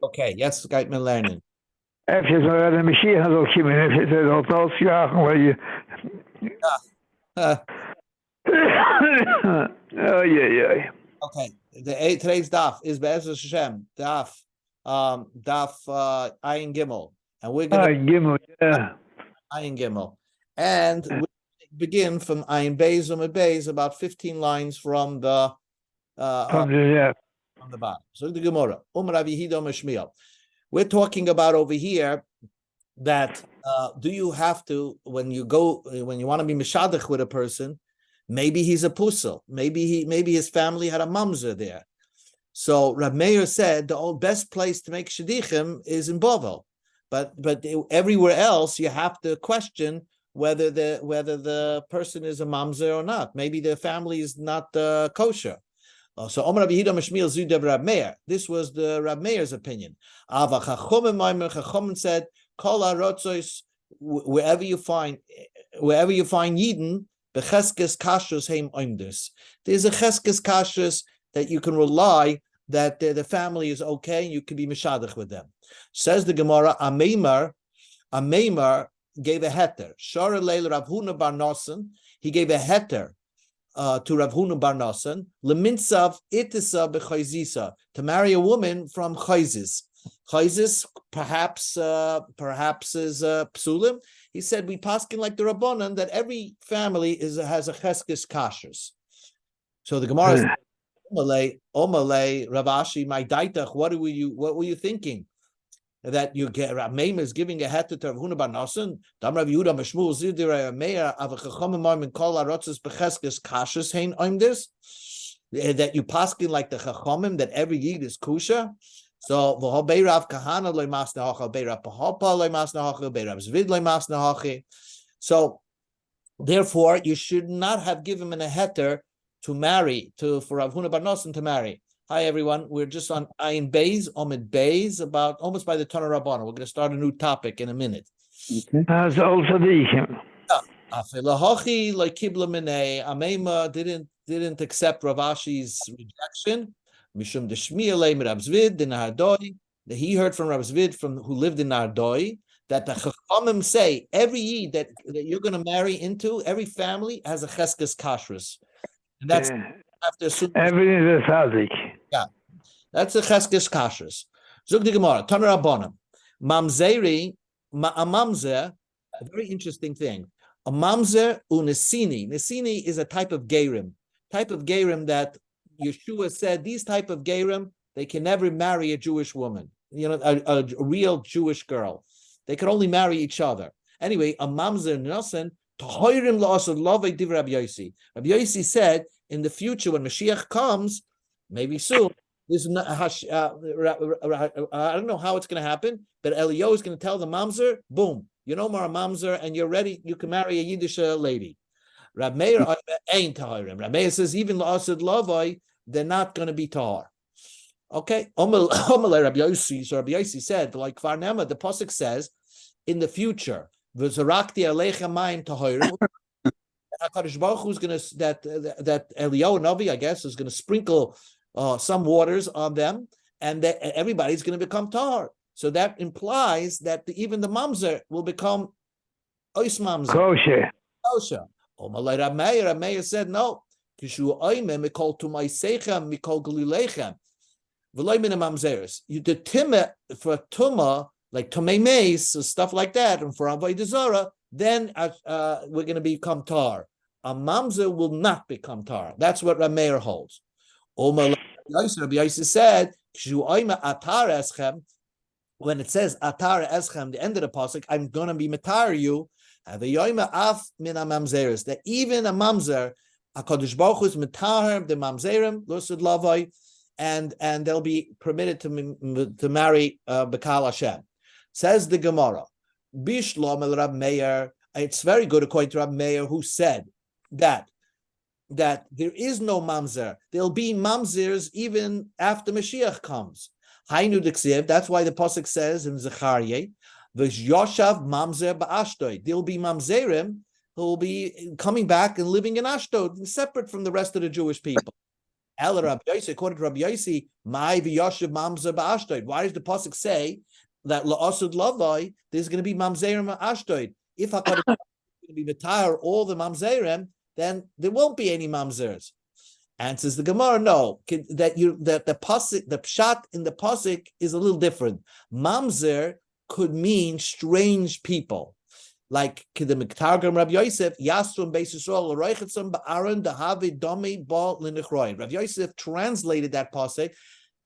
Okay, jetzt geht man lernen. Even zo, de Messias had ook geen even dat uitslagen waar je. Uh, Oh yeah. okay, today's daf is Be'ezer Hashem, daf Ayin Gimel. And we're going Ah, to Gimel, yeah. Ayin Gimel. And we begin from Ayin Beis Umid Beis, about 15 lines from the From the on the bottom. So the Gemara, Rav Yehuda Meshmiel. We're talking about over here that do you have to when you want to be mishadach with a person, maybe he's a pusel, maybe his family had a mamzer there. So Rav Meir said the best place to make shadichim is in Bovel, but everywhere else you have to question whether the person is a mamzer or not. Maybe the family is not kosher. So Omer Rabbi Yehuda Meshmiel Zudev Rab Meir. This was the Rab Meir's opinion. Ava Chachomim said, Kol HaRotzois, wherever you find Yidden, becheskes kashrus heim oimdus. There's a cheskes kashrus that you can rely that the family is okay and you can be mishadach with them. Says the Gemara, a Meimar gave a heter. Shara Leil Rav Huna bar Nosson, he gave a heter to Rav Huna bar Nosson, leminsav itisa b'chayzisa, to marry a woman from Chayzis. Chayzis perhaps is psulim. He said we paskin like the Rabbanan that every family has a cheskes kashrus. So the Gemara is Omalei Ravashi my daitach. What were you thinking? That you get Rav Meir is giving a heter to Rav Huna bar Nosson. Dam Rav Yehuda Meshmul Zidir Meir Avachachomim Marmin Kol HaRotzos Becheskes Kashrus Hein Oimdes. That you paskin like the Chachomim that every yid is kosher. So v'hobei Rav Kahana loy masna hacha, bei Rav Pahapa loy masna hacha, bei Rav Zvid loy masna hacha. So therefore, you should not have given him a heter for Rav Huna bar Nosson to marry. Hi everyone, we're just on Ayin Beis, Omid Beis, about almost by the Tana Rabbana. We're going to start a new topic in a minute. Okay. As also the Afilahachi like Kibla Minei, Amema didn't accept Rav Ashi's rejection. Mishum Deshmiele Rav Zvid in Nahardoi, that he heard from Rav Zvid who lived in Nahardoi, that the Chachamim say every yid that you're going to marry into, every family has a cheskes kashrus, and that's after everything is a yeah, that's a cheskes kashrus. Zug the Gemara, Tana Rabbanan, mamzeri, a mamzer, a very interesting thing. A mamzer unesini. Nesini is a type of gerim that Yeshua said these type of gerim, they can never marry a Jewish woman, a real Jewish girl. They can only marry each other. Anyway, a mamzer nosen tahoirim la'asad lavei div Rabbi Yossi. Rabbi Yossi said in the future when Mashiach comes, maybe soon, this is not, I don't know how it's going to happen, but Eliyahu is going to tell the mamzer, boom, you know more a mamzer and you're ready, you can marry a Yiddish lady. Rab Meir ain't tahirim. Rab Meir says even la'asad lavei, they're not going to be tahar. Okay, Omalei Rabbi Yossi. So Rabbi Yossi said, like Kvar the pasuk says, in the future, v'zarakti aleichem mayim tahirim. HaKadosh Baruch Hu is going to that Eliyahu Navi, I guess, is going to sprinkle some waters on them, and that everybody's going to become tahar. So that implies that even the mamzer will become ois mamzer. Kosher. Omalei Rab Meir said no. Kishu oimem mikol tumaisechem mikol galilechem. V'loy min mamzeres. You the timah for tuma like tumei meis or stuff like that, and for avodah zarah, then we're going to become tar. A mamzer will not become tar. That's what Rab Meir holds. Rabbi Yossi said, when it says atar eschem, the end of the pasuk, I'm going to be matar you. That even a mamzer, HaKadosh Baruch Hu is matar the mamzerim lusad lavai, and they'll be permitted to marry Bekal Hashem. Says the Gemara, Bishlom el Rab Meir. It's very good according to Rab Meir, who said that there is no mamzer. There'll be mamzers even after Mashiach comes. Hainu d'ksiv. That's why the pasuk says in Zechariah, "V'yoshav mamzer ba'ashdod." There'll be mamzerim who will be coming back and living in Ashdod, separate from the rest of the Jewish people. El Rabbi Yossi, according to Rabbi Yossi, my v'yoshev mamzer ba'ashdod. Why does the pasuk say that la'asud lavai there's going to be mamzerim ashdod? If HaKadosh is going to be matar all the mamzerim, then there won't be any mamzers. Answers the Gemara, no. That the pasuk, the pshat in the pasuk is a little different. Mamzer could mean strange people. Like the Miktargam Rabbi Yosef, Yasrum Beis Yisrael, Reichetzum Ba'aron Dahavi Domi Bal Linichroin. Rabbi Yosef translated that pasuk,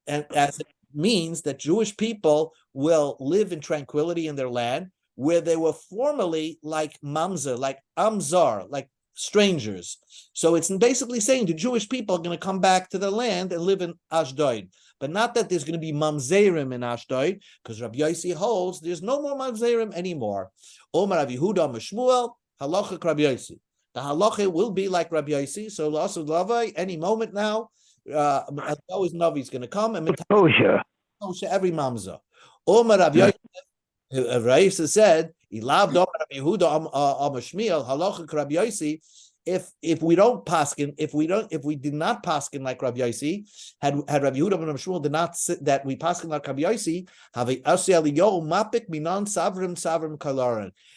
and as it means that Jewish people will live in tranquility in their land, where they were formerly like mamzer, like amzar, like strangers. So it's basically saying the Jewish people are going to come back to the land and live in Ashdod. But not that there's going to be mamzerim in Ashdod, because Rabbi Yossi holds there's no more mamzerim anymore. Omar Rav Yehuda Mishmuel, halacha Rabbi Yossi. The halacha will be like Rabbi Yossi. So L'asud Lavai, any moment now, always Navi is going to come and every mamzer. Omar Rav Yossi. Raisa said, if we don't paskin, if we did not paskin like Rabbi Yossi, had Rabbi Yehuda ben Shmuel did not that we paskin like Rabbi Yossi,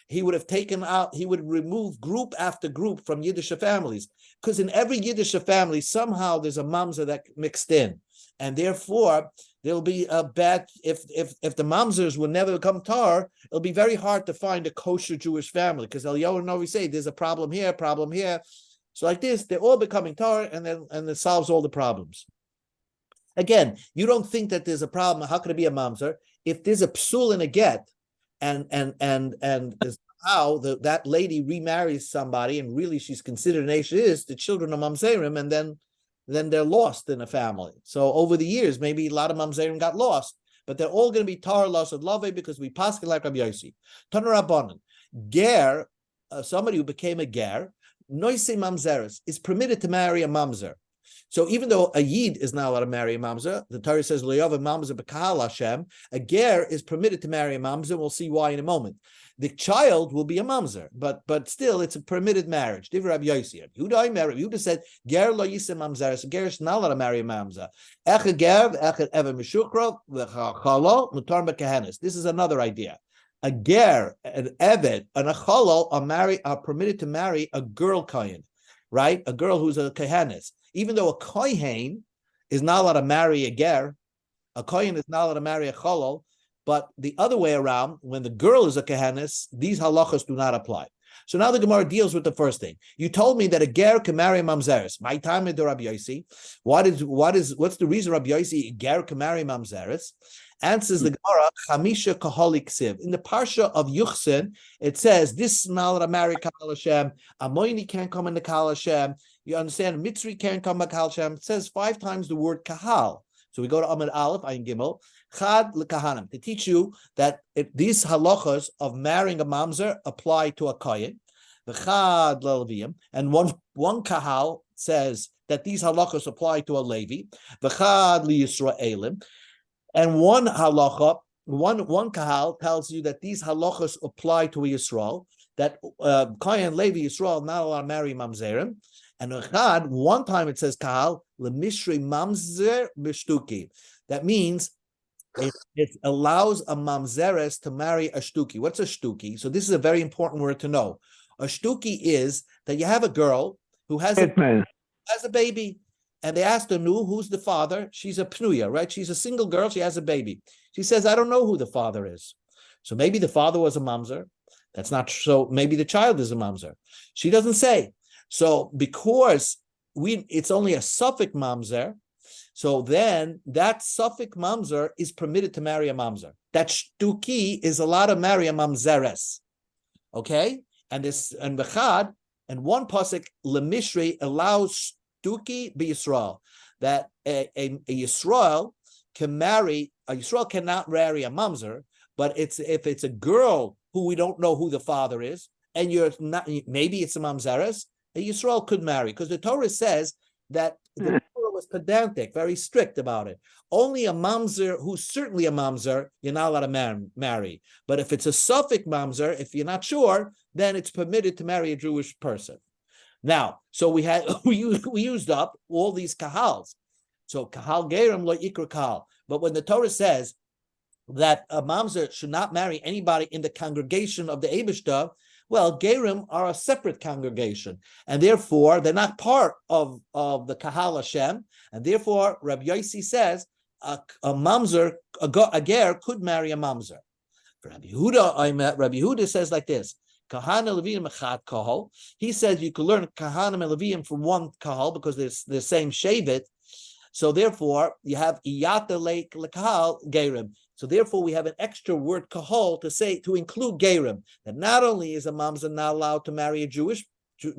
he would have taken out, he would remove group after group from Yiddish families, because in every Yiddish family somehow there's a mamzer that mixed in, and therefore there'll be a bad, if the mamzers will never become tar, it'll be very hard to find a kosher Jewish family, because Eliyahu and Novi say there's a problem here. So like this, they're all becoming tar, and it solves all the problems. Again, you don't think that there's a problem. How could it be a mamzer? If there's a psul in a get, and how that lady remarries somebody, and really she's considered an Eish, the children of mamzerim, and then they're lost in a family. So over the years, maybe a lot of mamzerim got lost, but they're all going to be tar l'asud lavei because we paskin like Rabbi Yossi. Tana Rabbanan, ger, somebody who became a ger, noise mamzeres, is permitted to marry a mamzer. So even though a yid is not allowed to marry a mamzer, the Torah says lo'yav mamzer b'kahal Hashem, a ger is permitted to marry a mamzer. We'll see why in a moment. The child will be a mamzer, but still it's a permitted marriage. Divrei Rabbi Yossi. Yehuda said ger lo yisem mamzer. So ger is not allowed to marry a mamzer. Echad ger, echad ever mishukro, v'chalo mutar b'kahanis. This is another idea. A ger, an eved, and a chalo are permitted to marry a girl kohen, right? A girl who's a kahanis. Even though a kohen is not allowed to marry a ger, a kohen is not allowed to marry a chalo. But the other way around, when the girl is a kehanis, these halachas do not apply. So now the Gemara deals with the first thing. You told me that a ger can marry a mamzeres. My time with Rabbi Yossi. What's the reason Rabbi Yossi a ger can marry mamzeres? Answers the Gemara, Chamisha Kaholi Ksiv. In the Parsha of Yuchsin, it says, this is not allowed to marry Kahal Hashem. Amoini can't come into Kahal Hashem. You understand? Mitzri can't come to Kahal Hashem. It says 5 times the word Kahal. So we go to Amud Aleph, Ayin Gimel, Chad L'Kahanim, to teach you that these halachas of marrying a mamzer apply to a kohen. V'chad L'Leviyim, and one kahal says that these halachas apply to a Levi. V'chad L'Yisraelim, and one halacha, one kahal tells you that these halachas apply to a Yisrael, that kohen Levi Yisrael not allowed to marry mamzerim. And one time it says kahal lemishri mamzer b'shtuki. That means it allows a mamzeres to marry a shtuki. What's a shtuki? So this is a very important word to know. A shtuki is that you have a girl who has a baby, and they asked her, who's the father? She's a pnuya, right? She's a single girl. She has a baby. She says, I don't know who the father is. So maybe the father was a mamzer. That's not so. Maybe the child is a mamzer. She doesn't say. So because it's only a suffix mamzer, so then that suffix mamzer is permitted to marry a mamzer. That shtuki is allowed to marry a mamzeres. Okay? And bechad, and one pasuk lemishri allows shtuki b'Yisrael, that a Yisrael can marry, a Yisrael cannot marry a mamzer, but if it's a girl who we don't know who the father is, and you're not, maybe it's a mamzeres, a Yisrael could marry, because the Torah says that the Torah was pedantic, very strict about it. Only a mamzer who's certainly a mamzer, you're not allowed to marry. But if it's a suffix mamzer, if you're not sure, then it's permitted to marry a Jewish person. Now, so we used up all these kahals. So kahal gerim lo ikra kahal. But when the Torah says that a mamzer should not marry anybody in the congregation of the Eibishter, well, gerim are a separate congregation, and therefore they're not part of the kahal Hashem, and therefore Rabbi Yossi says a mamzer, a ger could marry a mamzer. Rabbi Yehuda says like this: Kahana Levim echad kahal. He says you could learn Kahana and Levim from one kahal because they're the same shevet. So therefore, you have iyata leik lekahal gerim. So therefore, we have an extra word kahal to include gerim. That not only is a mamzer not allowed to marry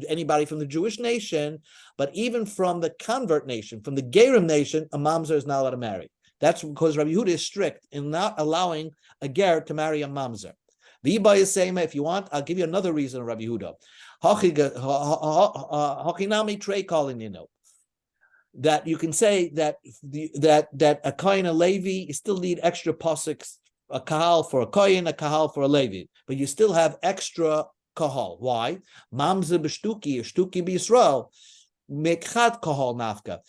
anybody from the Jewish nation, but even from the convert nation, from the gerim nation, a mamzer is not allowed to marry. That's because Rabbi Yehuda is strict in not allowing a ger to marry a mamzer. The Iba is saying, if you want, I'll give you another reason, Rabbi Yehuda. Hachinami trey calling, that you can say that a Kohen, a Levi, you still need extra posiks, a kahal for a Kohen, a kahal for a Levi, but you still have extra kahal. Why? Mamzer b'shtuki, shtuki b'Yisrael, mekhat kahal nafka.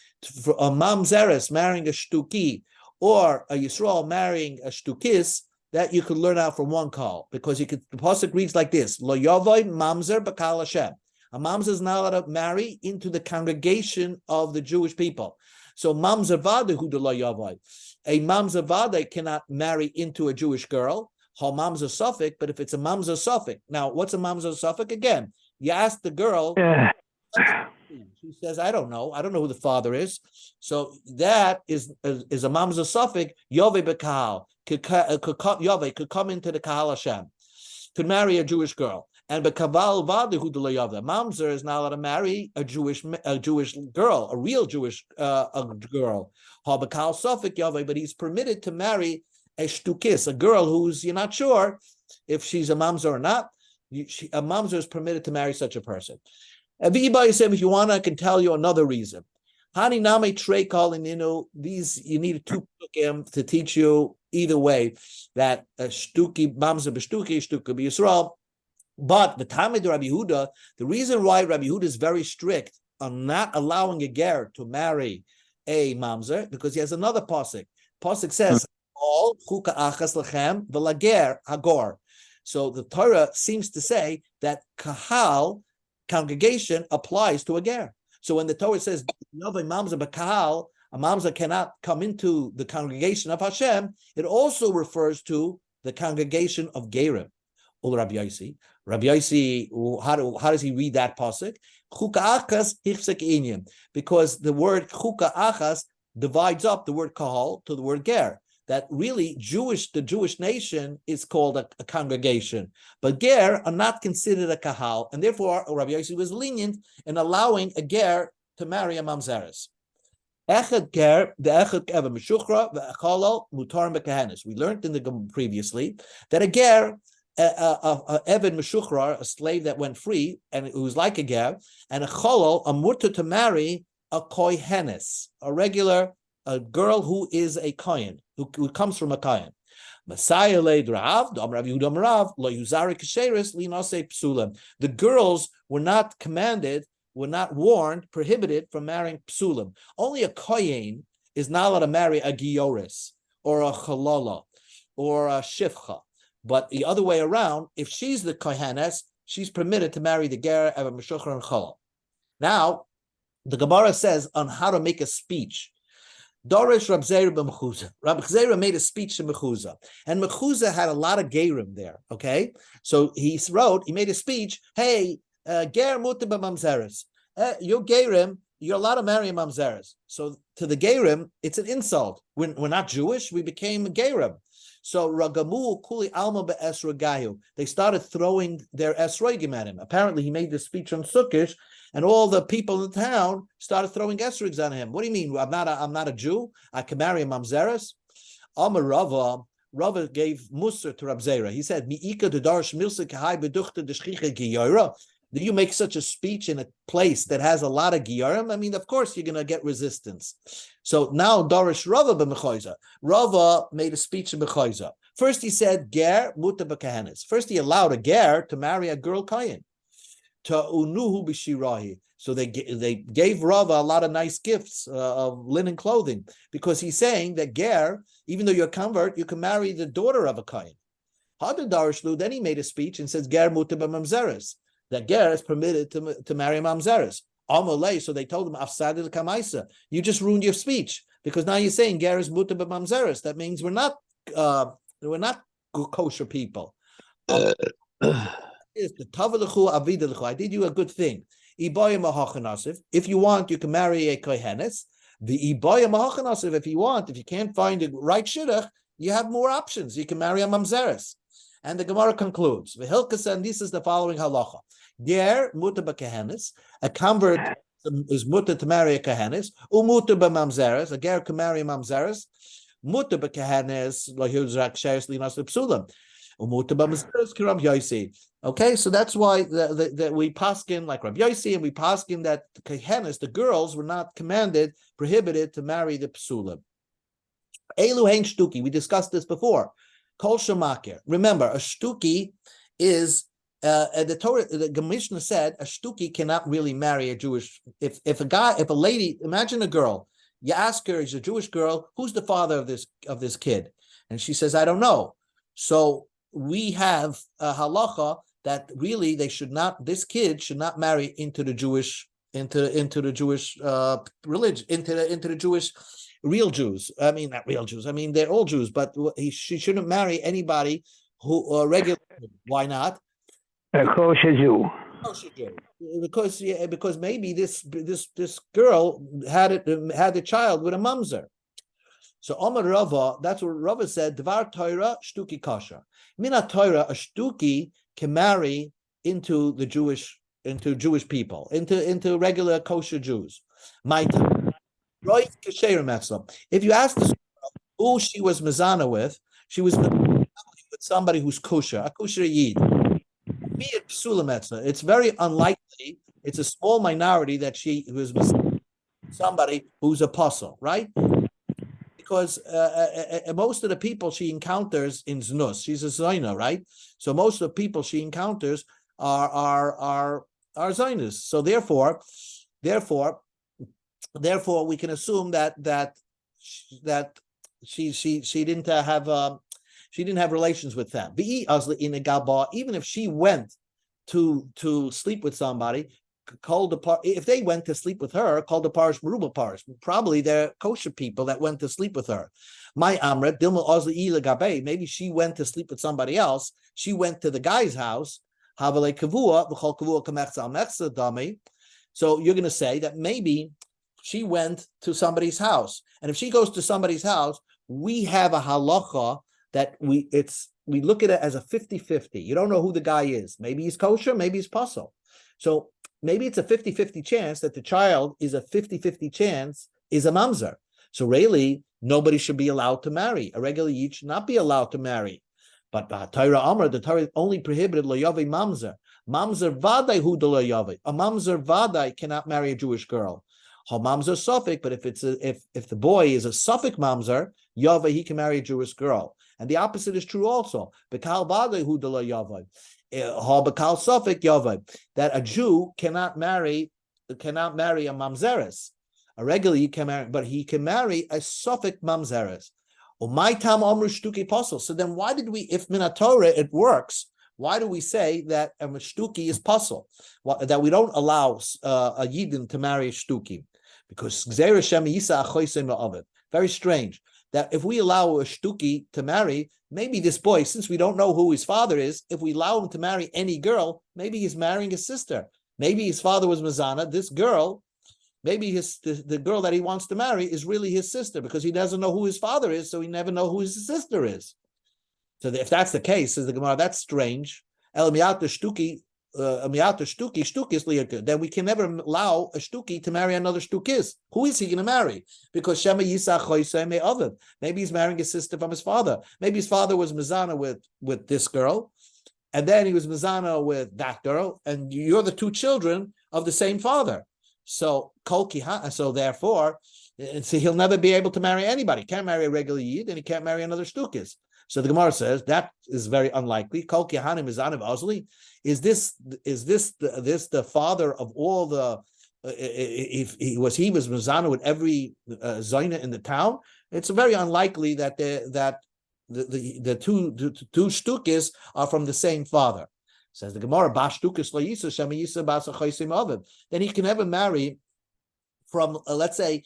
For a mamzeres marrying a shtuki, or a Yisrael marrying a shtukis, that you could learn out from one call, because the pasuk reads like this: Lo yavoy mamzer b'kal Hashem. A mamzer is not allowed to marry into the congregation of the Jewish people. So mamzer vada hu de lo yavoy. A mamzer vada cannot marry into a Jewish girl. Ha mamzer suffix, but if it's a mamzer suffix, now what's a mamzer suffix? Again, you ask the girl. She says, I don't know who the father is. So that is a mamzer suffix. Yove bekahal Yove could come into the kahal Hashem, could marry a Jewish girl. And bekaval vadu de yove, mamzer is not allowed to marry a Jewish girl, a real Jewish girl. Ha bekahal suffix Yove, but he's permitted to marry a shtukis, a girl who's you're not sure if she's a mamzer or not. A mamzer is permitted to marry such a person. And Vibai said, if you want, I can tell you another reason. Hani name trey calling, these you need two pukim to teach you either way that shtuki mamzer b'shtuki, shtuki b'Yisrael. But the time of Rabbi Yehuda, the reason why Rabbi Yehuda is very strict on not allowing a ger to marry a mamzer, because he has another pasuk. Pasuk says, "All chuka achas lechem v'lager hagor." So the Torah seems to say that kahal, congregation, applies to a ger. So when the Torah says "Yovei mamzer b'kahal," a mamzer cannot come into the congregation of Hashem, it also refers to the congregation of gerim. Rabbi Yossi, how does he read that pasuk? Chuka achas hichsek inyim, because the word chuka achas divides up the word kahal to the word ger. That really the Jewish nation is called a congregation, but ger are not considered a kahal, and therefore Rabbi Yossi was lenient in allowing a ger to marry a mamzeres. Echad ger, the echad ever meshuchra, the echolol mutar bekahanis. We learned in the previously that a ger, a Eved Meshuchrar, a slave that went free, and it was like a ger, and a cholol, a mutter to marry a kohenes, a girl who is a kohen, who comes from a kohen. Messiah leid Rav, Rav Yudam Rav, lo yuzari kasheris linase psulim. The girls were not commanded, were not warned, prohibited from marrying psulim. Only a kohen is not allowed to marry a gioris, or a chalala, or a shifcha. But the other way around, if she's the kohenes, she's permitted to marry the ger, ever meshuchar, and chalal. Now, the Gemara says on how to make a speech. Dorish Rab Zera b'Mechuzah. Rab Zera made a speech to Mechuzah, and Mechuzah had a lot of gerim there. Okay, so he made a speech. Hey, ger mutar b'mamzeres. You're gerim. You're allowed to marry a mamzeres. So to the gerim, it's an insult. We're not Jewish. We became gerim. So Ragamu Kuli Alma be'esrogayu. They started throwing their esrogim at him. Apparently, he made this speech on Sukkot, and all the people in the town started throwing esrogs on him. What do you mean? I'm not a Jew. I can marry a mamzeres. Amar Rava gave Musar to Rab Zera. He said, "Mi'ika de darsh milsa kahai beduchta d'shchicha giyora." Do you make such a speech in a place that has a lot of giyarim? I mean, of course, you're going to get resistance. So now, Dorish Rava b'Mechuzah. Rava made a speech in Mechuzah. First, he said, ger mutar b'kahanis. First, he allowed a ger to marry a girl kohen. To unuhu b'shirahi. So they gave Rava a lot of nice gifts of linen clothing, because he's saying that ger, even though you're a convert, you can marry the daughter of a kohen. Then he made a speech and says ger mutar b'mamzeres, that ger is permitted to marry mamzeres. Amalei, so they told him afsadil kamaisa, you just ruined your speech, because now you're saying ger is mutar b'mamzeres. That means we're not kosher people. Is the tavalchu avidachu? I did you a good thing. If you want, you can marry a kohenes. The iboya mahachanasiv. If you want, if you can't find a right shidduch, you have more options. You can marry a mamzeres. And the Gemara concludes, v'hilkas, and this is the following halacha: ger mutar b'kohenes, a convert is mutar to marry a kohenes. Umutar b'mamzeres, a ger can marry a mamzeres. Mutar b'kohenes lo yuzrak sheres linas psulam. Okay, so that's why that we paskin like Rabbi Yossi, and we paskin that the kohenes, the girls, were not prohibited to marry the psulim. Elu hein shtuki. We discussed this before. Kol shemaker. Remember, a shtuki is the Torah. The Mishnah said a shtuki cannot really marry a Jewish. If a lady, imagine a girl. You ask her, is a Jewish girl, who's the father of this kid, and she says, I don't know. So we have a halacha that really this kid should not marry into the Jewish religion, into the Jewish real Jews. I mean, not real Jews. I mean, they're all Jews, but she shouldn't marry anybody who regular. Why not? A kosher Jew. Kosher Jew. Because maybe this girl had a child with a mamzer. So Omar Rava, that's what Rava said. Dvar Torah shtuki kasha. Mina Torah, a shtuki can marry into Jewish people, into regular kosher Jews. If you ask this girl who she was mezana with, she was with somebody who's kosher, a kosher yid. It's very unlikely. It's a small minority that she was somebody who's apostle, right? Because most of the people she encounters in Znus, she's a Zayna, right? So most of the people she encounters are Zionists. So therefore, we can assume that she didn't have relations with them. Even if she went to sleep with somebody, if they went to sleep with her, called the parish Merubah parish. Probably they're kosher people that went to sleep with her. My Amret, Dilma Ozli Ila Gabe, maybe she went to sleep with somebody else. She went to the guy's house. So you're going to say that maybe she went to somebody's house. And if she goes to somebody's house, we have a halacha that we look at it as a 50-50. You don't know who the guy is. Maybe he's kosher, maybe he's pasul. So maybe it's a 50-50 chance that the child is a 50-50 chance is a mamzer. So really, nobody should be allowed to marry. A regular yid should not be allowed to marry. But Torah Amar, the Torah only prohibited lo yavi mamzer. Mamzer vaday hu de lo yavi. A mamzer vaday cannot marry a Jewish girl. Ha mamzer sufik, but if the boy is a sufik mamzer, yavi, he can marry a Jewish girl. And the opposite is true also. Bekal vaday hu de lo yavi. That a Jew cannot marry a mamzeres. A regular he can marry, but he can marry a sufik mamzeres. So then why did we, if Minatorah it works, why do we say that a shtuki is pasul? That we don't allow a yidin to marry a shtuki? Because very strange that if we allow a shtuki to marry, maybe this boy, since we don't know who his father is, if we allow him to marry any girl, maybe he's marrying his sister. Maybe his father was Mazana. This girl, maybe the girl that he wants to marry is really his sister, because he doesn't know who his father is, so he never know who his sister is. So if that's the case, says the Gemara, that's strange. Then we can never allow a shtuki to marry another shtukis. Who is he going to marry? Because Shema Yisach Choisei Me'ovid. Maybe he's marrying his sister from his father. Maybe his father was Mizana with this girl, and then he was Mizana with that girl, and you're the two children of the same father. So therefore, he'll never be able to marry anybody. He can't marry a regular yid, and he can't marry another shtukis. So the Gemara says that is very unlikely. Kol kihanim is anav ozli. Is this the father of all the if he was mezana with every zayna in the town, it's very unlikely that the two shtukis are from the same father. Says the Gemara, then he can never marry from, let's say,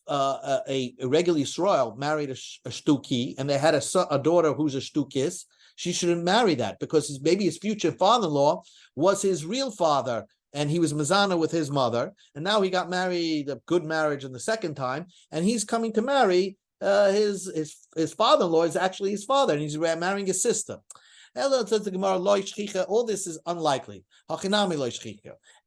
a regular Yisrael married a shtuki, and they had a daughter who's a shtukis. She shouldn't marry that because maybe his future father-in-law was his real father, and he was mezana with his mother, and now he got married, a good marriage in the second time, and he's coming to marry his father-in-law is actually his father, and he's marrying his sister. Ella says the Gemara, all this is unlikely.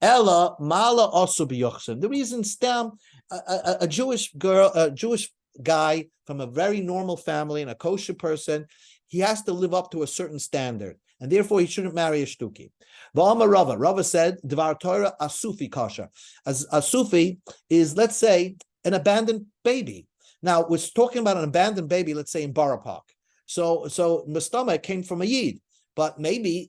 Ella mala also b'yochsen. The reason stem a Jewish girl, a Jewish guy from a very normal family and a kosher person, he has to live up to a certain standard, and therefore he shouldn't marry a shtuki. Rava said, Dvar Torah asufi kasher. As a sufi is, let's say, an abandoned baby. Now we're talking about an abandoned baby, let's say in Borough Park. So Mustama came from a Yid, but maybe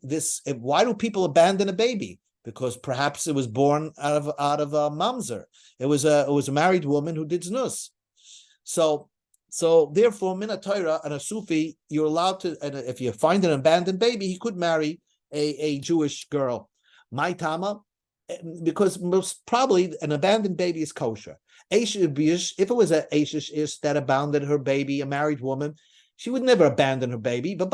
why do people abandon a baby? Because perhaps it was born out of a mamzer. It was a married woman who did znus. So therefore, min Torah and a Sufi, you're allowed to, and if you find an abandoned baby, he could marry a Jewish girl. My tama, because most probably an abandoned baby is kosher. If it was a Ashish Ish that abandoned her baby, a married woman, she would never abandon her baby. But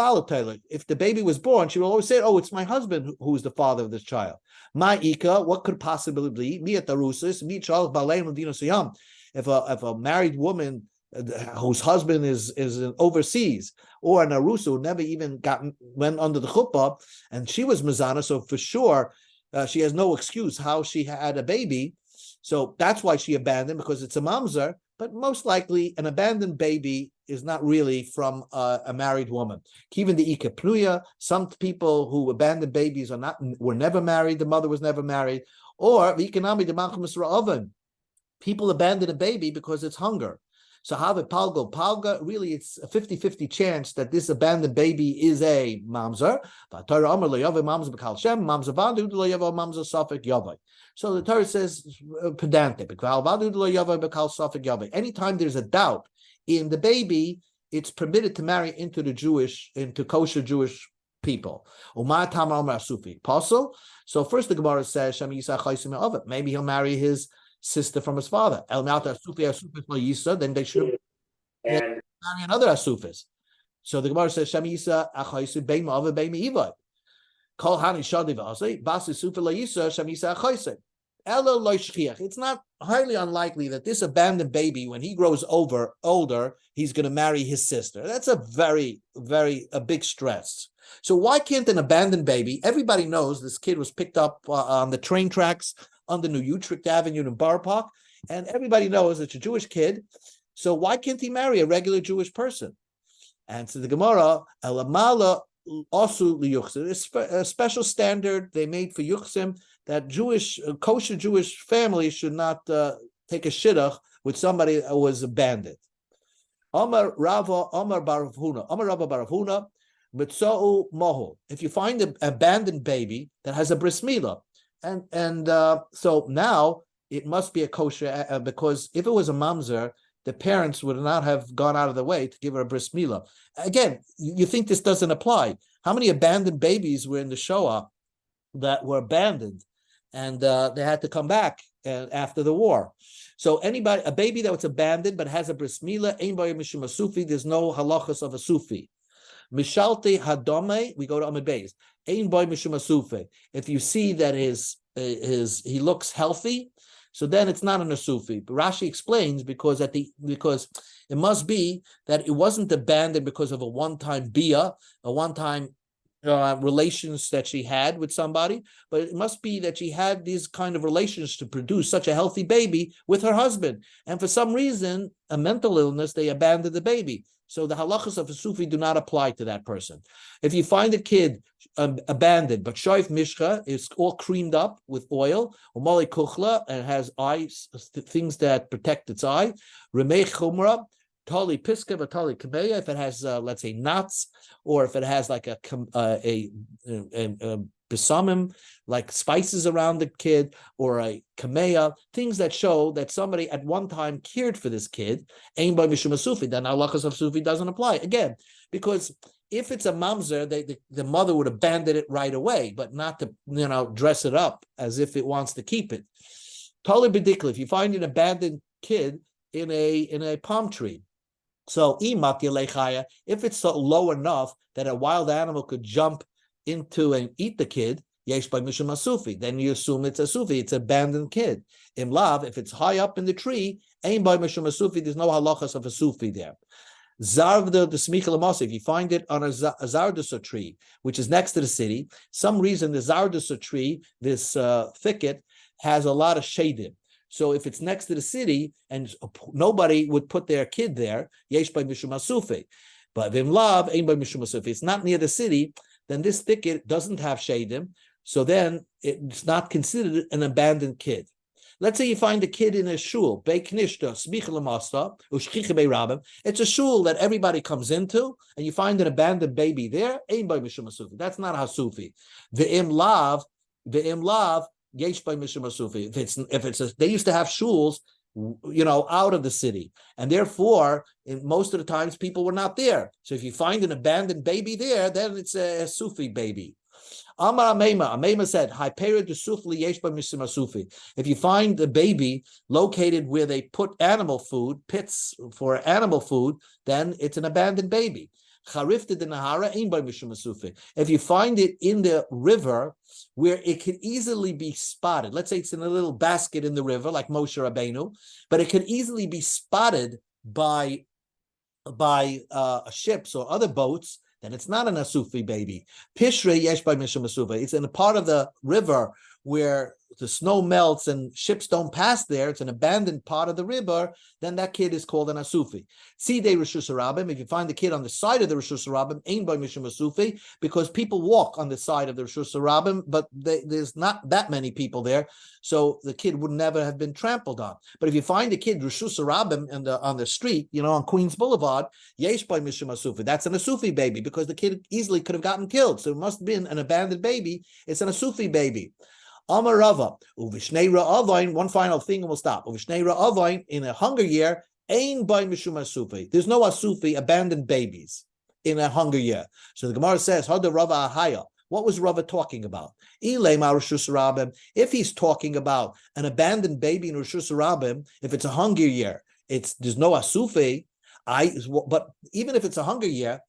if the baby was born, she will always say, "Oh, it's my husband who's the father of this child." My Ika, what could possibly be? Me at the Rusis, me Charles Balay Medina Siyam. If a married woman whose husband is overseas, or an Arusa who never even went under the chuppah, and she was mezana, so for sure she has no excuse how she had a baby. So that's why she abandoned, because it's a mamzer. But most likely, an abandoned baby is not really from a married woman. Even the Ika Pnuya, some people who abandoned babies were never married, the mother was never married, or the Ikanami de Malchus Ra'avan. People abandon a baby because it's hunger. So have a palga, really it's a 50-50 chance that this abandoned baby is a mamzer. So the Torah says pedantic. Anytime there's a doubt in the baby, it's permitted to marry into kosher Jewish people. Apostle. So first the Gemara says, maybe he'll marry his sister from his father. Then they should marry another asufis. So the Gemara says, Shamisa achaysu beima ava beima ivai. Kol hani shadi v'asay basi sufa layisa shamisa achaysu. Elo lo shchiach. It's not highly unlikely that this abandoned baby, when he grows older, he's going to marry his sister. That's a very, very big stress. So why can't an abandoned baby? Everybody knows this kid was picked up on the train tracks on the New Utrecht Avenue in Borough Park, and everybody knows it's a Jewish kid. So why can't he marry a regular Jewish person? And so the Gemara, Elamala also liyuchsim, a special standard they made for yuchsim that kosher Jewish families should not take a shidduch with somebody who was abandoned. Amar Rava, Amar Bar Huna, Amar Rava Bar Huna, Mitzau Mohu. If you find an abandoned baby that has a bris milah, and so now it must be a kosher, because if it was a mamzer, the parents would not have gone out of the way to give her a bris milah. Again, you think this doesn't apply. How many abandoned babies were in the Shoah that were abandoned, and they had to come back after the war? So a baby that was abandoned but has a bris milah, ein b'yim mishum sufi, there's no halachas of a sufi. Mishalte hadome, we go to Amud Beis. Ein b'yim mishum sufi. If you see that he looks healthy, so then it's not an asufi. But Rashi explains because it must be that it wasn't abandoned because of a one-time bia, a one-time relations that she had with somebody, but it must be that she had these kind of relations to produce such a healthy baby with her husband, and for some reason, a mental illness, they abandoned the baby. So the halachas of a sufi do not apply to that person. If you find a kid abandoned, but shoif mishcha is all creamed up with oil, umali kuchla, and has eyes, things that protect its eye, remei chumra, Tali piska, tali kameya. If it has, let's say, nuts, or if it has like a besamim, like spices around the kid, or a kameya, things that show that somebody at one time cared for this kid. Ain by mishum sufi. Then halachas of sufi doesn't apply again, because if it's a mamzer, the mother would abandon it right away, but not to dress it up as if it wants to keep it. Totally ridiculous. If you find an abandoned kid in a palm tree, so if it's so low enough that a wild animal could jump into and eat the kid, yesh by mishum asufi, then you assume it's a sufi, it's an abandoned kid. In lav, if it's high up in the tree, ain by mishum asufi, there's no halachas of a sufi there. Zarvda the smicha, if you find it on a zardusa tree, which is next to the city, some reason the zardusa tree, this thicket, has a lot of shadim. So if it's next to the city and nobody would put their kid there, yesh by mishum asufi. But vim lav ain by mishum asufi. It's not near the city, then this thicket doesn't have shadim, so then it's not considered an abandoned kid. Let's say you find a kid in a shul, it's a shul that everybody comes into, and you find an abandoned baby there. That's not hasufi. Ve'im lav, yesh by mishum asufi. If it's they used to have shuls, out of the city, and therefore, most of the times people were not there. So if you find an abandoned baby there, then it's a Sufi baby. Amar Amema said, if you find the baby located where they put animal food, pits for animal food, then it's an abandoned baby. If you find it in the river where it can easily be spotted, let's say it's in a little basket in the river, like Moshe Rabbeinu, but it can easily be spotted by ships or other boats, then it's not an asufi baby. Pishre yesh by mishum asufi. It's in a part of the river where the snow melts and ships don't pass there. It's an abandoned part of the river. Then that kid is called an asufi. Sidei Rishus Harabim. If you find the kid on the side of the Rishus Harabim, ain by mishum asufi, because people walk on the side of the Rishus Harabim, but there's not that many people there, so the kid would never have been trampled on. But if you find a kid Rishus Harabim on the street, on Queens Boulevard, yesh by mishum asufi. That's an asufi baby, because the kid easily could have gotten killed. So it must have been an abandoned baby. It's an asufi baby. Amar Rava, uvishnei ra'avain. One final thing, and we'll stop. Uvishnei ra'avain, in a hunger year, ain by mishum asufi. There's no asufi, abandoned babies, in a hunger year. So the Gemara says, Hada Rava ahaya. What was Rava talking about? If he's talking about an abandoned baby in Rishus Harabim, if it's a hunger year, there's no asufi. But even if it's a hunger year,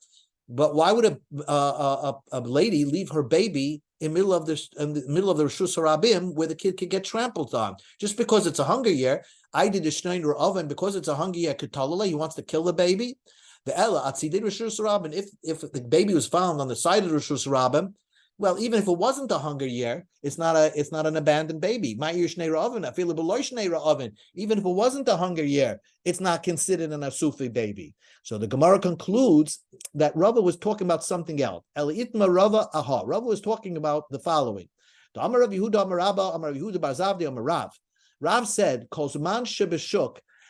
but why would a lady leave her baby in the middle of the Rishus Harabim where the kid could get trampled on? Just because it's a hunger year, I did a Shnei oven, because it's a hunger year, he wants to kill the baby. The Ella Atzidei Rishus Harabim, if the baby was found on the side of the Rishus Harabim, well, even if it wasn't a hunger year, it's not an abandoned baby. Even if it wasn't a hunger year, it's not considered an asufi baby. So the Gemara concludes that Rava was talking about something else. Rava was talking about the following. Rav said,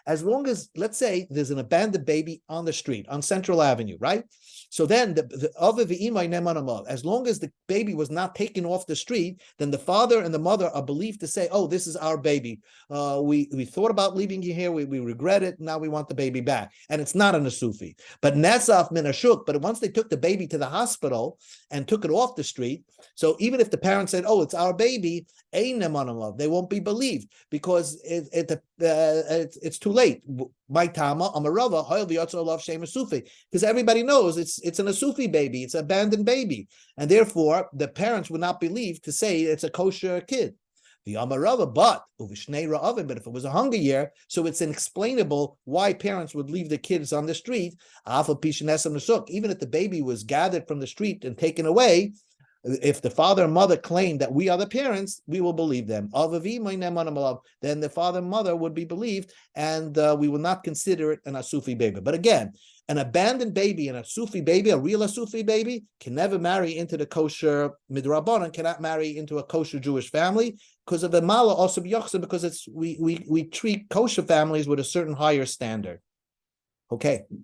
as long as, let's say, there's an abandoned baby on the street, on Central Avenue, right? So then, as long as the baby was not taken off the street, then the father and the mother are believed to say, oh, this is our baby. We thought about leaving you here. We regret it. Now we want the baby back. And it's not an asufi. But Nesaf min ashuk, but once they took the baby to the hospital and took it off the street, so even if the parents said, oh, it's our baby, they won't be believed, because it's too late. Because everybody knows it's an asufi baby, it's an abandoned baby, and therefore the parents would not believe to say it's a kosher kid. The Amarava, but if it was a hunger year, so it's inexplainable why parents would leave the kids on the street. Even if the baby was gathered from the street and taken away, if the father and mother claim that we are the parents, we will believe them. Then the father and mother would be believed, and we will not consider it an asufi baby. But again, an abandoned baby and a asufi baby, a real asufi baby, can never marry into the kosher midrabanan, cannot marry into a kosher Jewish family, because of the mala also b'yochsa, because we treat kosher families with a certain higher standard. Okay.